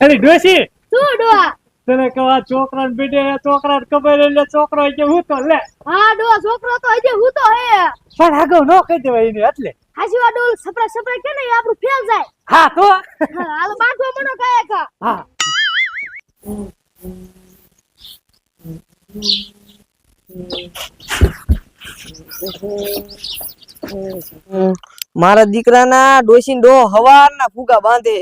અરે ડોશી શું ડોહા? તને કવા છોકરાને બેટે છોકરાને ખબર એટલે છોકરો કે હું તો લે હા ડોહા, છોકરો તો હજી હું તો હે. પણ આગળ નો કહી દેવાય એને એટલે હાજી વાત ડોલ સપરા સપરા કે ને આપણું ફેલ જાય. હા તો હાલ બાંધો મનો કાય કા. હા મારા દીકરાના ડોશીન ડો હવારના ફૂગા બાંધે,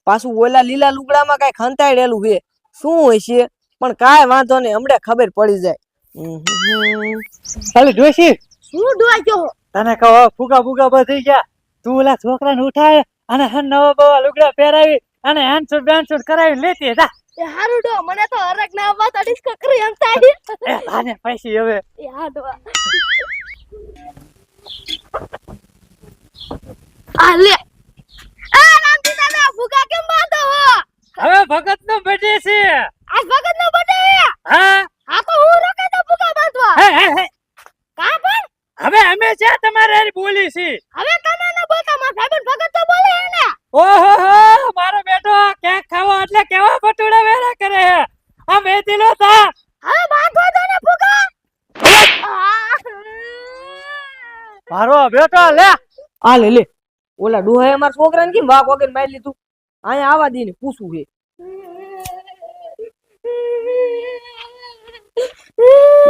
પાછું ઓલા લીલા લુગડામાં કઈ ખંતાડેલું છે. શું હશે? પણ કાંઈ વાંધો નહીં, હમણે ખબર પડી જાય. અરે ડોશી શું ડોહા કયો? તને કહો ફુગા ફુગા બધી ગયા, તું ઓલા છોકરાને ઉઠાય અને હન નવા બવા લુગડા પહેરાવી અને હેન્ડશૂટ બેન્ડશૂટ કરાવી લેતી જા. એ હારું ડોહા, મને તો હરક ના વાત ડિસ્કો કરી એમ થાય. એ આને પૈસી હવે એ હા ડોહા. આ લે. આ રામજી દાદા ફુગા કેમ બાંધો હો? હવે ભગત નો બર્થડે છે. આજ ભગત નો બર્થડે હે. હા હા તો હું રોકે તો ફુગા બાંધવા. હે હે હે કા પણ? હવે અમે છે તમારે હારી બોલી છે. હવે તમે ન બોલતા, મારા ભાઈબંધ ભગત તો બોલે હે ને. ઓહો હો મારો બેટો કેક ખાવા એટલે કેવા બટુડા વેરા કરે હે. આ મેદીલો તા હવે બાંધો દો ને ફુગા. મારો બેટો લે આ લે લે, ઓલા ડોહાએ અમારા છોકરાને કેમ વાઘ વગર મારી લીધું? અહીંયા આવા દઈને પૂછવું છે.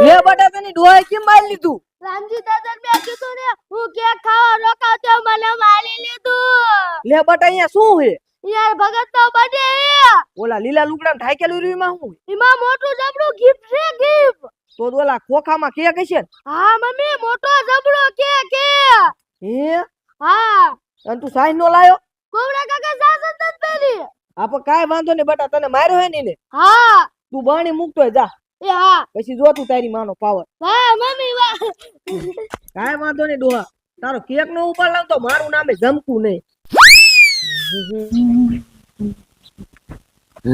લે બટા, તને ડોહાએ કેમ મારી લીધું? રામજી દાદા મે કીધું ને હું કેક ખાવા રોકાવતો મને મારી લીધું. લે બટા, અહીંયા શું છે? યાર ભગત તો બર્થડે હે. ઓલા લીલા લુગડામાં ઢાકેલું રહ્યું એમાં શું? એમાં મોટું જબડું ગિફ્ટ છે, ગિફ્ટ. તો ઓલા ખોખામાં કેક હશે ને? હા મમ્મી, મોટો જબડો કેક હે. હે? હા. અને તું સાઈન નો લાયો? કોબરા કાકા સાસત જ પેલી. આપો કાંઈ વાંધો નહીં બટા, તને માર્યો હે ને એને? હા. તું બાણી મૂકતો જા, એ હા. પછી જો તું તારી માનો પાવર. વાહ મમ્મી વાહ. કાંઈ વાંધો નહીં ડોહા, તારો કેક નો ઉપર લાવતો મારું નામે જમતું નહીં.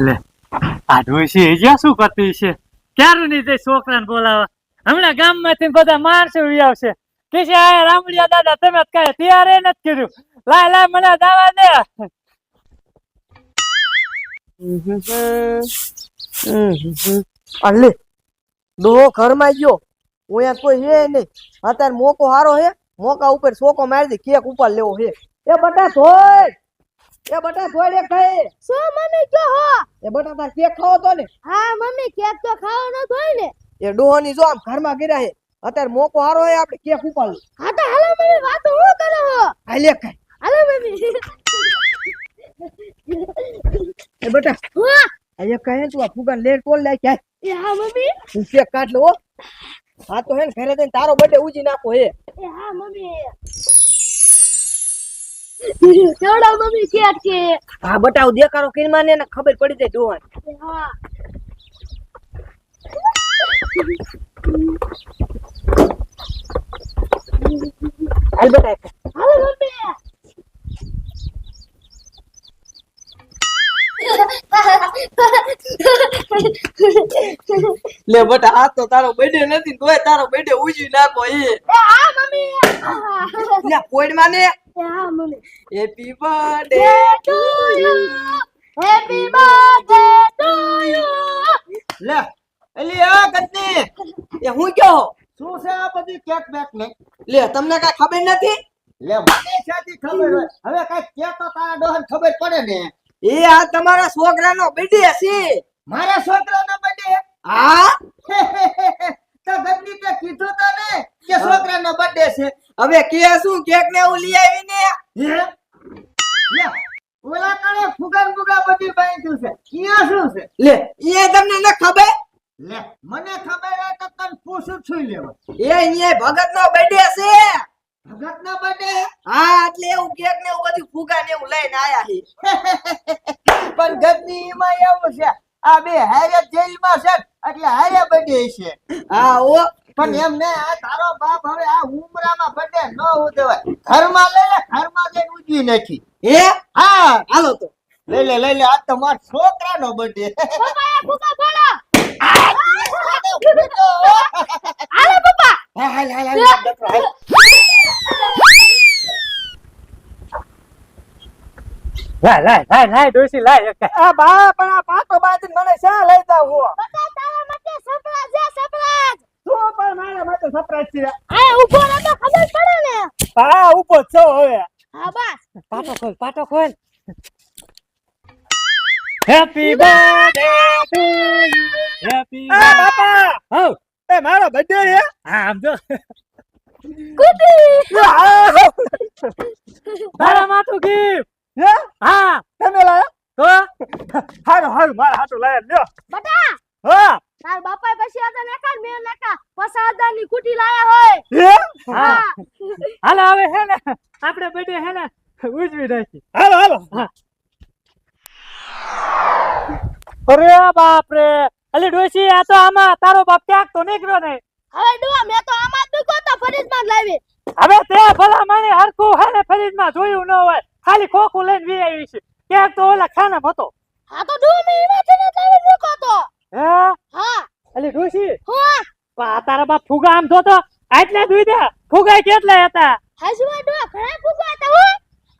લે આ ડોશી હજી શું કરતી છે? ક્યારે ની જઈ છોકરાને બોલાવા? હમણાં ગામમાંથી બધા માણસો આવશે કે છે આ રામડિયા દાદા તમે કઈ તૈયાર નથી કર્યું. લાય લાય મને દાવા દે. અલે ડોહો ઘરમાં ગયો, ઓયા કોઈ હે નહીં. અત્યારે મોકો હારો હે, મોકા ઉપર સોકો મારી દે, કેક ઉપર લેવો હે. એ બટા ધોય, એ બટા ધોય રે ખાય. શું મમ્મી કયો હો? એ બટા તાર કેક ખાવો તો ને? હા મમ્મી, કેક તો ખાવો ન હોય ને. એ ડોહો ની જો આમ ઘરમાં ગીરા હે, અત્યારે મોકો હારો હે, આપણે કેક ઉપર લે. હા તો હાલો મમ્મી, વાતો હું કરો હો? આ લે ખાય. હાલો મમ્મી. એ બટા હા. આ કહે તું આ ફુગાન લેટ કોલ લે ક્યાં? એ હા મમ્મી. તું કેક કાઢ લો. હા તો હે ને ઘરે જઈને તારો બર્થડે ઉજી નાખો હે. એ હા મમ્મી. કેવડા મમ્મી કેક છે? હા બટાવ દેખાડો કરી માને ને ખબર પડી જાય ડોહા. એ હા. હાલ બટા. હાલો મમ્મી. લે બટા, આ તો તારો બર્થડે નથી તોય તારો બર્થડે ઉજી નાખો હે. એ હા મમ્મી. લે પોઈડ માને. એ હા mummy. Happy birthday to you. Happy birthday to you. લે એલી આ ગદની એ હું કયો શું છે આ બધી કેક બેક ને? લે તમને કઈ ખબર નથી? લે મને ક્યાંથી ખબર હોય? હવે કઈ કેક તો તારા ડોહાને ખબર પડે ને. એ આ તમારા છોકરાનો બર્થડે છે. મારા છોકરાનો બર્થડે? હા તો ગદની તે કીધું તો ને કે છોકરાનો બર્થડે છે. હવે કે શું કેક ને હું લઈ આવી ને. હે લે ઓલા કાણે ફુગાન ફુગા બધી બાંધ્યું છે. ક્યાં શું છે? લે એ તમને ન ખબર? લે મને ખબર હોય તો તને પૂછું છું લેવા. એ અહીંયા ભગત નો બર્થડે છે. ભગતનો બર્થડે? હા એટલે એવું કેક ને એવું બધું ફુગા ને એવું લઈને આયા છે. પણ ગદની માં એવું છે આ બે હારે જેલમાં છે એટલે હારે બર્થડે છે. હા ઓ પણ એમ ને આ તારો બાપ હવે આ ઉમરામાં બર્થડે ન ઉજવાય. ઘરમાં લઈ લે, ઘરમાં જઈને ઉજવી નાખી. હે હા હાલો તો લઈ લે આ તો મારા છોકરાનો બર્થડે. પપ્પા ફુગા ફોડો. હાલો પપ્પા. હાલ ડોક્ટર હાલ. લાય ડોશી લાય એક આ બા પણ આ પાટો બાંધીને મને શા લઈ જાવ હો બટા તારા માટે સરપ્રાઈઝ છે સરપ્રાઈઝ. તું પણ મારા માટે સરપ્રાઈઝ છે આ ઊભો રહે તો ખબર પડે ને. હા ઉભો છો હવે હા બસ. પાટો ખોલ happy birthday to you happy આ બાપા હો એ મારો બર્થડે છે હા આમ જો કુટી. તારા માથું ગીફ હે હા તમે લાયા તો હારું મારા હાટુ લાયા લ્યો બટા હા તાર બાપાએ પછી આ લેકા મેં લેકા 50,000 ની કુટી લાયા હોય. હે હા હાલો હવે હે ને આપણે બર્થડે હે ને ઉજવી નાખી હાલો હા અરે બાપ રે અલી ડોશી આ તો આમાં તારો બાપ ક્યાંક તો નીકળ્યો નહીં હવે ડુઆ મેં તો આમાં જ મૂક્યો તો ફરીદમાં જ લાવી. હવે તે ભલા મને હરખું હે ને ફરીદમાં જોયું ન હોય ખાલી ખોખું લઈને વી આવી છે ક્યાંક તો ઓલા ખાનામાં હતો હા તો ડુઆ મેં એમાંથી જ લાવી મૂક્યો તો. હે હા અલી ડોશી હું પણ આ તારા બાપ ફુગા આમ જોતો આટલા દૂધા ફુગા કેટલા હતા હસવા ડુઆ ઘણા ફૂગા હતા હો.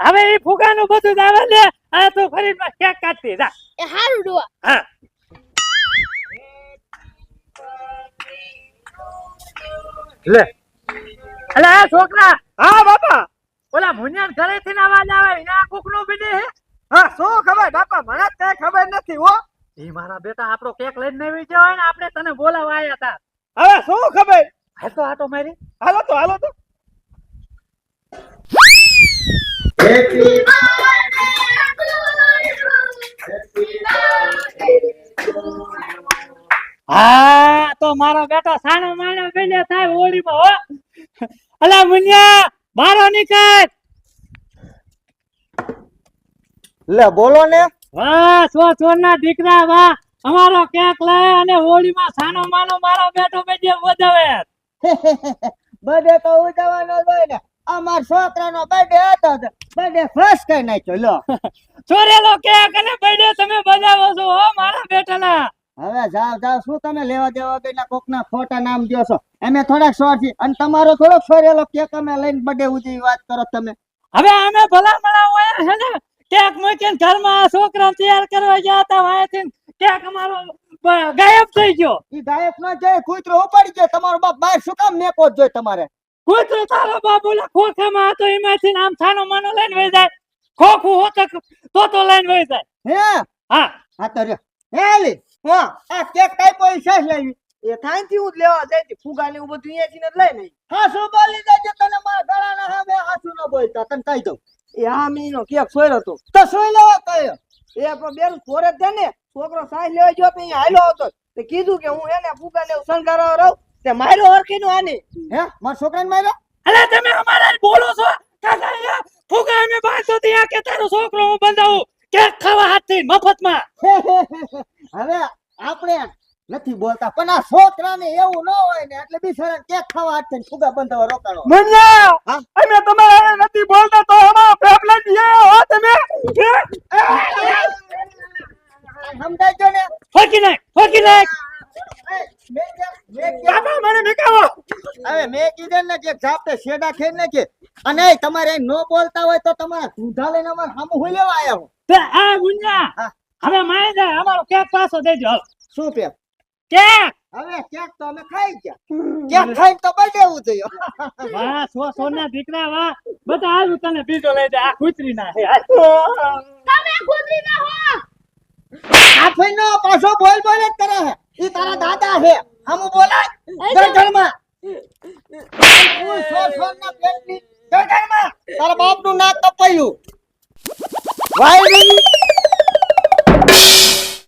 હવે એ ફુગાનું બધું જ આવે ને આ તો ફરીદમાં કેક કાઢતી જા એ હારું ડુઆ. હા લે અલે આ છોકરા હા બાપા ઓલા મુનિયાન ઘરેથી ને અવાજ આવે એના કોકનો બીડે હે હા શું ખબર બાપા મને કઈ ખબર નથી હો ઈ મારા બેટા આપણો કેક લઈને નવી ગયો હોય ને આપણે તને બોલાવા આયા હતા હવે શું ખબર હે તો આટો મારી હાલો તો હેપી હા તો મારો બેટો સાણો માણો બેને થાય હોળીમાં હો અલા મુનિયા બારો નીકળ લે બોલો ને વાહ સોના દીકરા વાહ અમારો કેક લાય અને હોળીમાં સાનો માનો મારો બેટો બેજે વધાવે બર્થડે તો ઉજવવાનો જ હોય ને અમાર છોકરાનો બર્થડે હતો બર્થડે ફ્રેશ કરી નાખ્યો લો ચોરેલો કેક અને બર્થડે તમે બજાવો છો હો મારા બેટાના હવે જાવ શું તમે લેવા દેવા વગરના કોકના ખોટા નામ દ્યો છો અમે થોડાક શોર છીએ અને તમારો થોડોક સોરેલો કેક અમે લઈને બર્થડે ઉજવી વાત કરો તમે હવે અમે ભલા મણા હોય છે ને કેક મૂકીને ઘરમાં છોકરા તૈયાર કરવા ગયા હતા વાયથી કેક અમારો ગાયબ થઈ ગયો ઈ ગાયક ન જાય કૂતરો ઉપાડી ગયો તમારો બાપ બહાર શું કામ મેકો જ જોઈએ તમારે કૂતરો તારો બાબુલા ખોખામાં હતો એમાંથી આમ થાનો માનો લઈને વહી જાય ખોખું હોત તો લઈને વહી જાય હે હા હા તો રે હે લી હા આ કેક કઈ પૈસા લેવી એ થાયથી હું જ લેવા જાય ફુગા ને એવું બધું અહીંયાથી ને જ લઈ નહીં હા શું બોલી દેજો તને મારા ગળાના સામે હાસુ ન બોલતા તને કહી દઉં એ હા મીનો કેક સોયરો હતો તો શું લેવા કયો એ પણ બેરું સોરે જ દે ને છોકરો સાસ લેવા ગયો તો અહીંયા હાલ્યો હતો તે કીધું કે હું એને ફુગા ને એવું શણગારવા રહું તે માર્યો હરખીનો આને હે મારા છોકરાને માર્યો અલે તમે અમારા જ બોલો છો કાકા અહીંયા ફુગા અમે બાંધતો ત્યાં કે તારો છોકરો હું બંધાવું કેક ખાવા હાથથી મફતમાં હવે આપણે નથી બોલતા પણ આ છોકરાને એવું ન હોય ને એટલે બિચારા કેક ખાવા હાથે ફુગા બંધાવા રોકાણો મુન્યા હા? અમે તમારા નથી બોલતા તો અમારો પેપલા દીએ હો તમે સમજાજો ને ફોકી નાખ બાપા મને મેકાવો હવે મેં કીધું ને કે જાપતે શેડા ખેડ ને કે અને તમારે ન બોલતા હોય તો તમારા ઊંધા લઈને અમારે સામુ હું લેવા આવ્યા હું તે આ ગુંજા હા. હવે માય જાય અમારો કેક પાછો દેજો હાલ શું પેપ કેક હવે કેક તો અમે ખાઈ ગયા કેક ખાઈને તો બર્થડે એવું થયો વાહ સોના દીકરા વાહ બધા આવ્યું તને બીજો લઈ જાય આ કૂતરી ના હે હાલ તમે કુતરી ના હો. આફેનો પાછો બોલ બોલ જ કરે છે ઈ તારા દાદા છે હમુ બોલાય ગરગરમાં તું સોના પેટની ગરગરમાં તારા બાપનું નાક કપાયું વાય